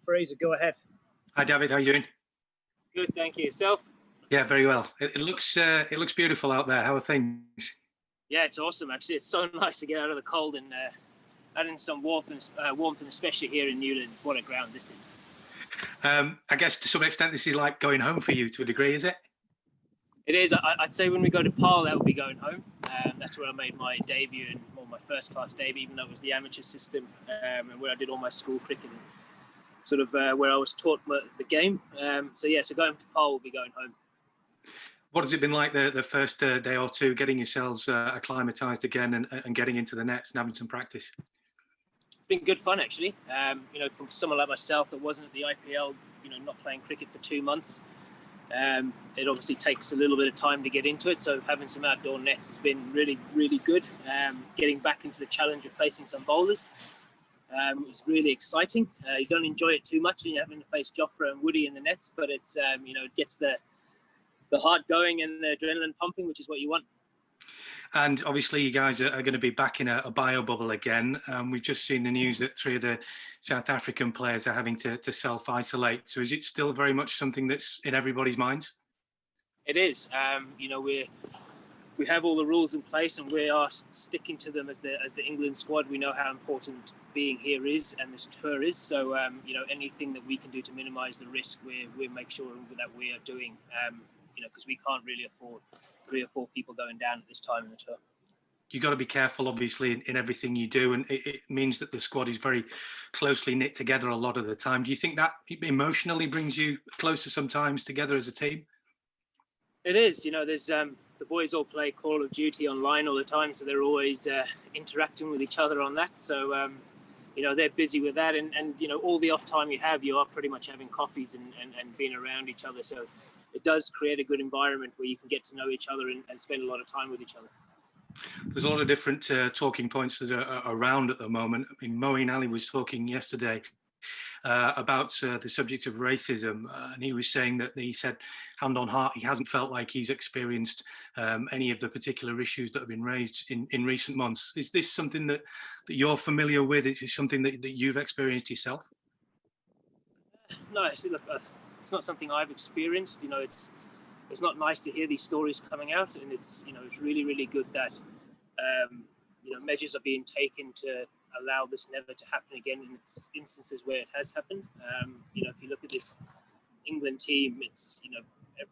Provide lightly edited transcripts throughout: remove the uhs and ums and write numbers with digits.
Fraser, go ahead. Hi, David. How are you doing? Good, thank you. Yourself? Yeah, very well. It looks beautiful out there. How are things? Yeah, it's awesome. Actually, it's so nice to get out of the cold and add in some warmth, and especially here in Newlands. What a ground this is. I guess to some extent, this is like going home for you to a degree, is it? It is. I'd say when we go to Paarl, that would be going home. That's where I made my debut and my first class debut, even though it was the amateur system, and where I did all my school cricket and sort of where I was taught the game. So going to Paarl will be going home. What has it been like the first day or two, getting yourselves acclimatised again and getting into the nets and having some practice? It's been good fun, actually. From someone like myself that wasn't at the IPL, not playing cricket for 2 months, it obviously takes a little bit of time to get into it. So having some outdoor nets has been really, really good. Getting back into the challenge of facing some bowlers was really exciting. You don't enjoy it too much when you're having to face Jofra and Woody in the nets, but it's it gets the heart going and the adrenaline pumping, which is what you want. And obviously you guys are going to be back in a bio bubble again. We've just seen the news that 3 of the South African players are having to self-isolate. So is it still very much something that's in everybody's minds? It is. We have all the rules in place and we are sticking to them as the England squad. We know how important being here is and this tour is. So, anything that we can do to minimise the risk, we make sure that we are doing, because we can't really afford 3 or 4 people going down at this time in the tour. You've got to be careful, obviously, in everything you do, and it means that the squad is very closely knit together a lot of the time. Do you think that emotionally brings you closer sometimes together as a team? It is. There's the boys all play Call of Duty online all the time, so they're always interacting with each other on that. So, they're busy with that, and all the off time you have, you are pretty much having coffees and being around each other. So it does create a good environment where you can get to know each other and spend a lot of time with each other. There's a lot of different talking points that are around at the moment. I mean, Moeen Ali was talking yesterday about the subject of racism, and he was saying that he said, hand on heart, he hasn't felt like he's experienced any of the particular issues that have been raised in recent months. Is this something that you're familiar with? Is it something that you've experienced yourself? No, look, it's not something I've experienced. It's not nice to hear these stories coming out, and it's really, really good that measures are being taken to allow this never to happen again in instances where it has happened. If you look at this England team, it's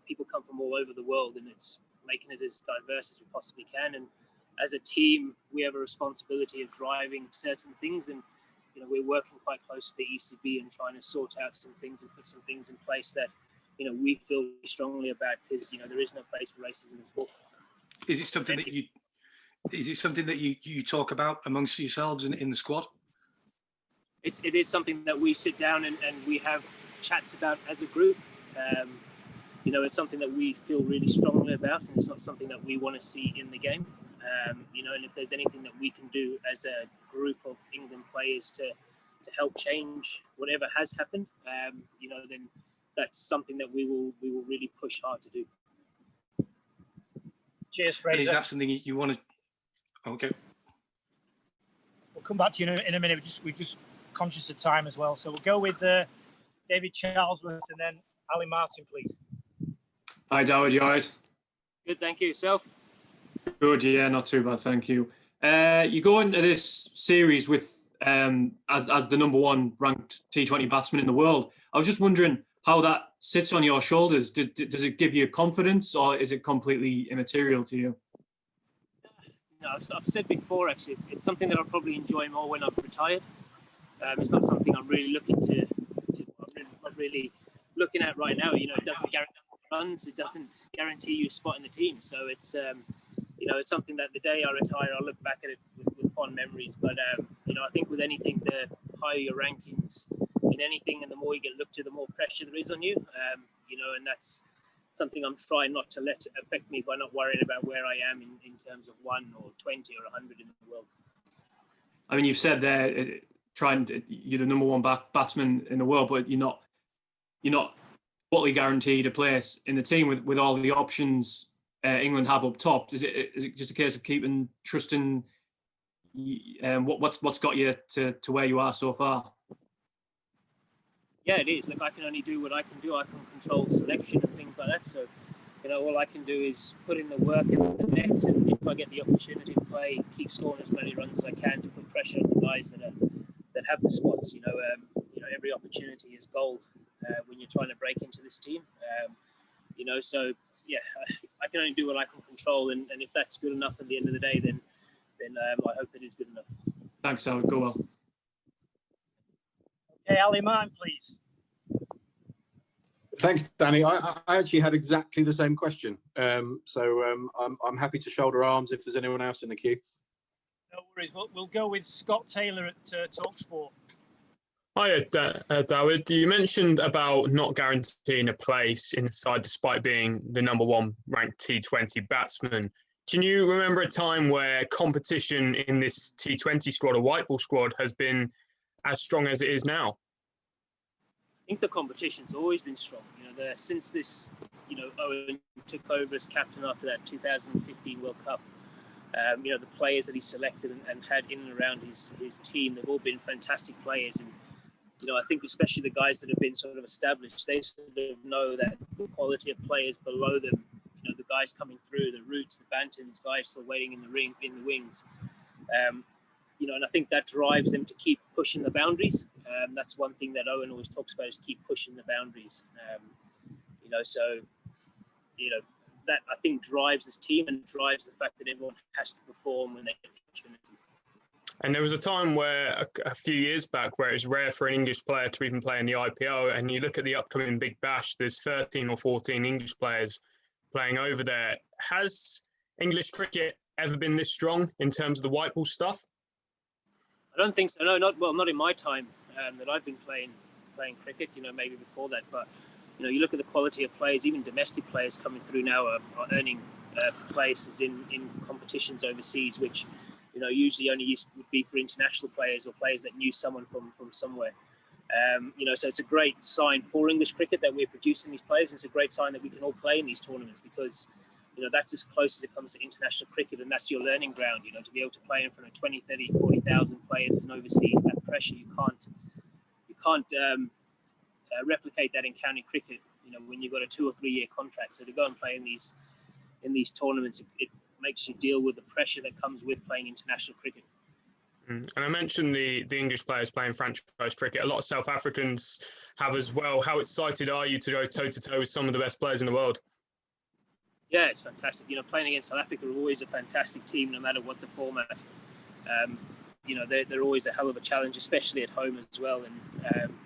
people come from all over the world, and it's making it as diverse as we possibly can. And as a team, we have a responsibility of driving certain things, and we're working quite close to the ECB and trying to sort out some things and put some things in place that we feel strongly about, because there is no place for racism in sport. Is it something that you talk about amongst yourselves in the squad? It is something that we sit down and we have chats about as a group. It's something that we feel really strongly about, and it's not something that we want to see in the game. And if there's anything that we can do as a group of England players to help change whatever has happened, then that's something that we will really push hard to do. Cheers, Fraser. And is that something you want to? Okay. We'll come back to you in a minute. We're just conscious of time as well. So we'll go with David Charlesworth and then Ali Martin, please. Hi, Dawid. You all right? Good, thank you. Yourself? Good, yeah, not too bad, thank you. You go into this series with as the number 1 ranked T20 batsman in the world. I was just wondering how that sits on your shoulders. Does it give you confidence, or is it completely immaterial to you? No, I've said before, actually, it's something that I'll probably enjoy more when I've retired. It's not something I'm really looking at right now. It doesn't guarantee runs, it doesn't guarantee you a spot in the team. So it's it's something that the day I retire, I'll look back at it with fond memories. But I think with anything, the higher your rankings in anything, and the more you get looked to, the more pressure there is on you. And that's something I'm trying not to let affect me by not worrying about where I am in terms of 1 or 20 or 100 in the world. I mean, you've said there, you're the number 1 batsman in the world, but you're not totally guaranteed a place in the team with all the options England have up top. Is it just a case of trusting what's got you to where you are so far? Yeah, it is. Look, I can only do what I can do. I can control selection and things like that. So, all I can do is put in the work in the nets, and if I get the opportunity to play, keep scoring as many runs as I can to put pressure on the guys that have the spots. Every opportunity is gold when you're trying to break into this team. So yeah, I can only do what I can control, and if that's good enough at the end of the day, then I hope it is good enough. Thanks, Dawid. Go well. Okay, Ali, mine, please. Thanks, Danny. I actually had exactly the same question. So I'm happy to shoulder arms if there's anyone else in the queue. No worries. We'll go with Scott Taylor at TalkSport. Hi, Dawid. You mentioned about not guaranteeing a place in the side despite being the #1 ranked T20 batsman. Can you remember a time where competition in this T20 squad or white ball squad has been as strong as it is now? I think the competition's always been strong. Since this, Owen took over as captain after that 2015 World Cup. The players that he selected and had in and around his team, they've all been fantastic players. And I think especially the guys that have been sort of established, they sort of know that the quality of players below them, the guys coming through, the Roots, the Bantons, guys still waiting in the wings. And I think that drives them to keep pushing the boundaries. That's one thing that Owen always talks about, is keep pushing the boundaries. That I think drives this team and drives the fact that everyone has to perform when they get the opportunities. And there was a time where, a few years back, where it was rare for an English player to even play in the IPL. And you look at the upcoming Big Bash, there's 13 or 14 English players playing over there. Has English cricket ever been this strong in terms of the white ball stuff? I don't think so. No, not in my time that I've been playing cricket. Maybe before that, but you look at the quality of players. Even domestic players coming through now are earning places in competitions overseas, which usually only would be for international players or players that knew someone from somewhere. So it's a great sign for English cricket that we're producing these players. It's a great sign that we can all play in these tournaments, because that's as close as it comes to international cricket, and that's your learning ground. To be able to play in front of 20, 30, 40,000 players in overseas, that pressure you can't replicate that in county cricket. When you've got a 2 or 3 year contract, so to go and play in these tournaments, it makes you deal with the pressure that comes with playing international cricket. And I mentioned the English players playing franchise cricket. A lot of South Africans have as well. How excited are you to go toe-to-toe with some of the best players in the world? Yeah, it's fantastic. Playing against South Africa are always a fantastic team, no matter what the format. They're always a hell of a challenge, especially at home as well. And,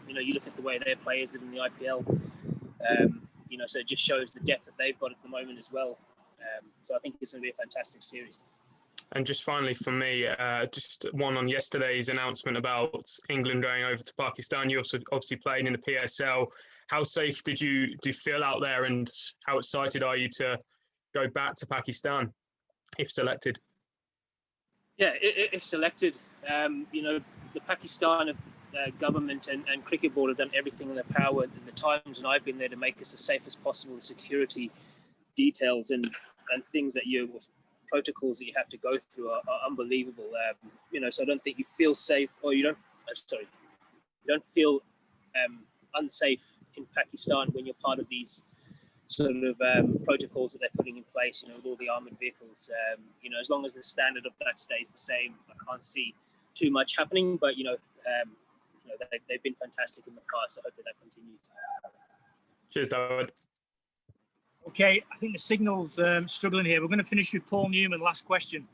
you look at the way their players did in the IPL, so it just shows the depth that they've got at the moment as well. So I think it's going to be a fantastic series. And just finally for me, just one on yesterday's announcement about England going over to Pakistan. You also obviously played in the PSL. How safe did you feel out there, and how excited are you to go back to Pakistan if selected? Yeah, if selected, the Pakistan government and cricket board have done everything in their power at the times when I've been there to make us as safe as possible. The security details and things that protocols that you have to go through are unbelievable. So I don't think you feel safe, or you don't feel unsafe in Pakistan when you're part of these sort of protocols that they're putting in place, with all the armored vehicles. As long as the standard of that stays the same, I can't see too much happening. But they've been fantastic in the past, so hopefully that continues. Cheers, Dawid. Okay, I think the signal's struggling here. We're going to finish with Paul Newman. Last question.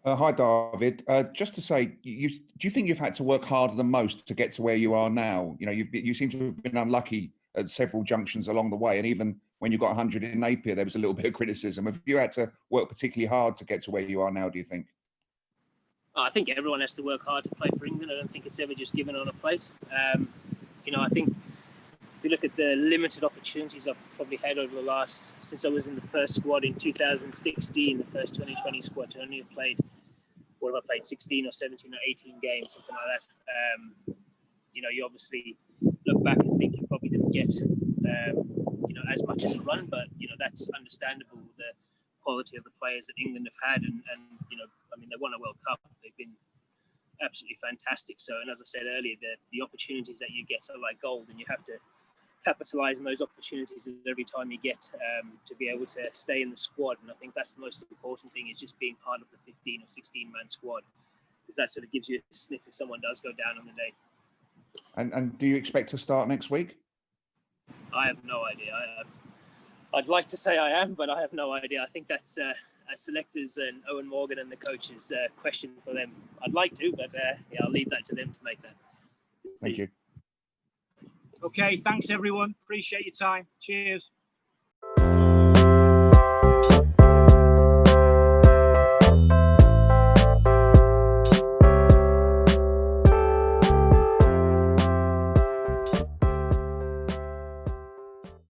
Hi, David. Just to say, do you think you've had to work harder than most to get to where you are now? You seem to have been unlucky at several junctions along the way, and even when you got 100 in Napier, there was a little bit of criticism. Have you had to work particularly hard to get to where you are now, do you think? I think everyone has to work hard to play for England. I don't think it's ever just given on a plate. I think if you look at the limited opportunities I've probably had over the last, since I was in the first squad in 2016, the first 2020 squad, to only have played, 16 or 17 or 18 games, something like that. You obviously look back and think you probably didn't get, as much as a run, but, that's understandable, the quality of the players that England have had. And they won a World Cup. They've been absolutely fantastic. So, and as I said earlier, the opportunities that you get are like gold, and you have to capitalize on those opportunities every time you get to be able to stay in the squad. And I think that's the most important thing, is just being part of the 15 or 16 man squad, because that sort of gives you a sniff if someone does go down on the day. And do you expect to start next week? I have no idea. I'd like to say I am, but I have no idea. I think that's selectors and Owen Morgan and the coaches question for them. I'd like to, but yeah, I'll leave that to them to make that. Thank you. Okay, thanks everyone. Appreciate your time. Cheers.